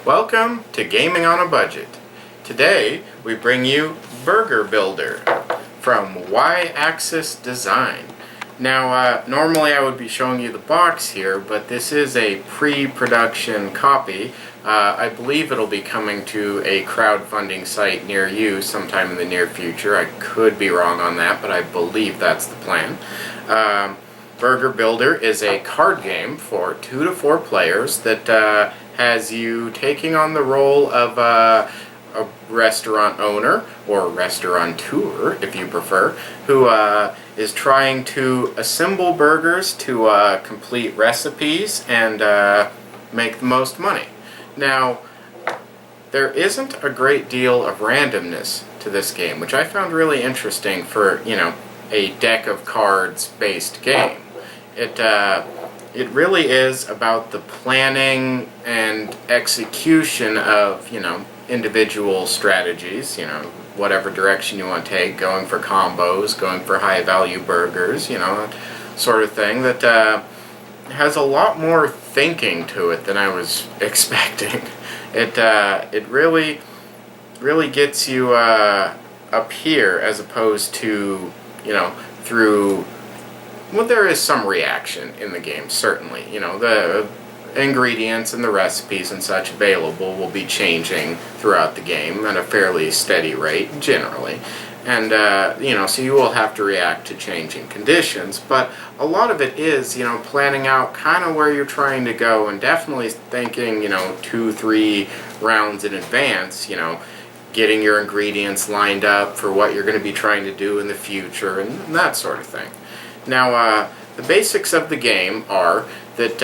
Welcome to Gaming on a Budget. Today we bring you Burger Builder from Y-Axis Design. Now normally I would be showing you the box here, but this is a pre-production copy. I believe it'll be coming to a crowdfunding site near you sometime in the near future. I could be wrong on that, but I believe that's the plan. Burger Builder is a card game for 2 to 4 players that has you taking on the role of a restaurant owner, or restaurateur if you prefer, who is trying to assemble burgers to complete recipes and make the most money. Now, there isn't a great deal of randomness to this game, which I found really interesting for, a deck of cards based game. It really is about the planning and execution of, individual strategies, whatever direction you want to take, going for combos, going for high value burgers, sort of thing that has a lot more thinking to it than I was expecting. It really gets you up here as opposed to, through, well, there is some reaction in the game, certainly. The ingredients and the recipes and such available will be changing throughout the game at a fairly steady rate, generally. And, so you will have to react to changing conditions, but a lot of it is, planning out kind of where you're trying to go and definitely thinking, 2-3 rounds in advance, getting your ingredients lined up for what you're going to be trying to do in the future and that sort of thing. Now, the basics of the game are that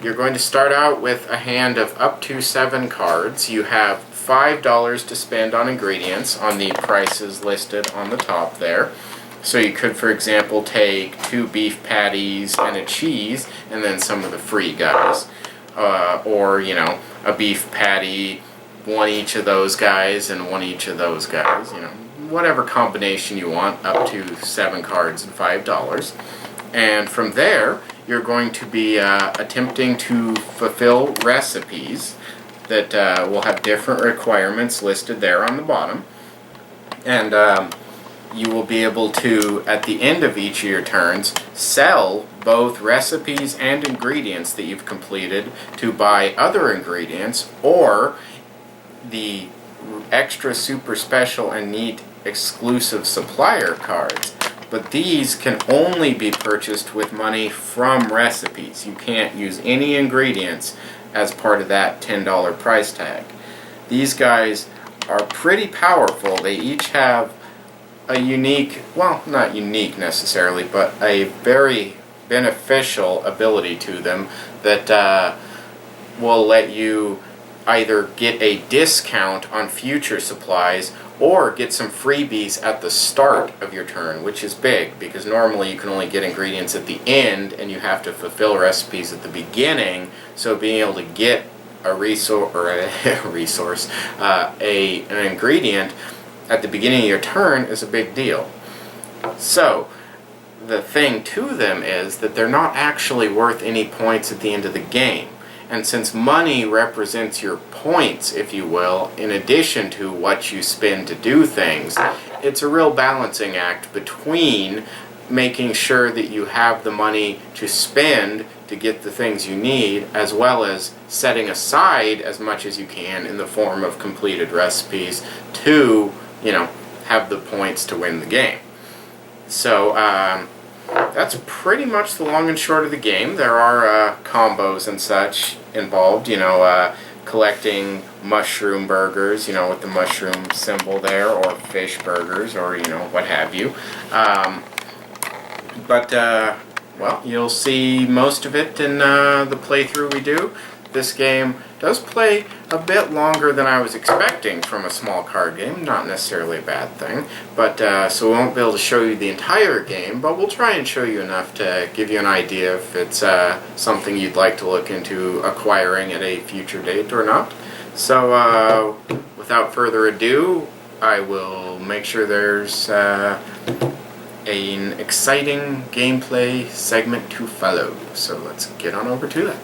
you're going to start out with a hand of up to 7 cards. You have $5 to spend on ingredients on the prices listed on the top there. So you could, for example, take 2 beef patties and a cheese and then some of the free guys. Or, a beef patty, 1 each of those guys and 1 each of those guys, whatever combination you want, up to 7 cards and $5. And from there, you're going to be attempting to fulfill recipes that will have different requirements listed there on the bottom. And you will be able to, at the end of each of your turns, sell both recipes and ingredients that you've completed to buy other ingredients, or the extra super special and neat exclusive supplier cards. But these can only be purchased with money from recipes. You can't use any ingredients as part of that $10 price tag. These guys are pretty powerful. They each have a unique, well, not unique necessarily, but a very beneficial ability to them that will let you either get a discount on future supplies or get some freebies at the start of your turn, which is big because normally you can only get ingredients at the end and you have to fulfill recipes at the beginning. So being able to get a resource or an ingredient at the beginning of your turn is a big deal. So the thing to them is that they're not actually worth any points at the end of the game. And since money represents your points, if you will, in addition to what you spend to do things, it's a real balancing act between making sure that you have the money to spend to get the things you need, as well as setting aside as much as you can in the form of completed recipes to, have the points to win the game. So, that's pretty much the long and short of the game. There are combos and such involved, collecting mushroom burgers, with the mushroom symbol there, or fish burgers, or, what have you. Well, you'll see most of it in the playthrough we do. This game does play a bit longer than I was expecting from a small card game. Not necessarily a bad thing, but so we won't be able to show you the entire game, but we'll try and show you enough to give you an idea if it's something you'd like to look into acquiring at a future date or not. So without further ado, I will make sure there's an exciting gameplay segment to follow. So let's get on over to that.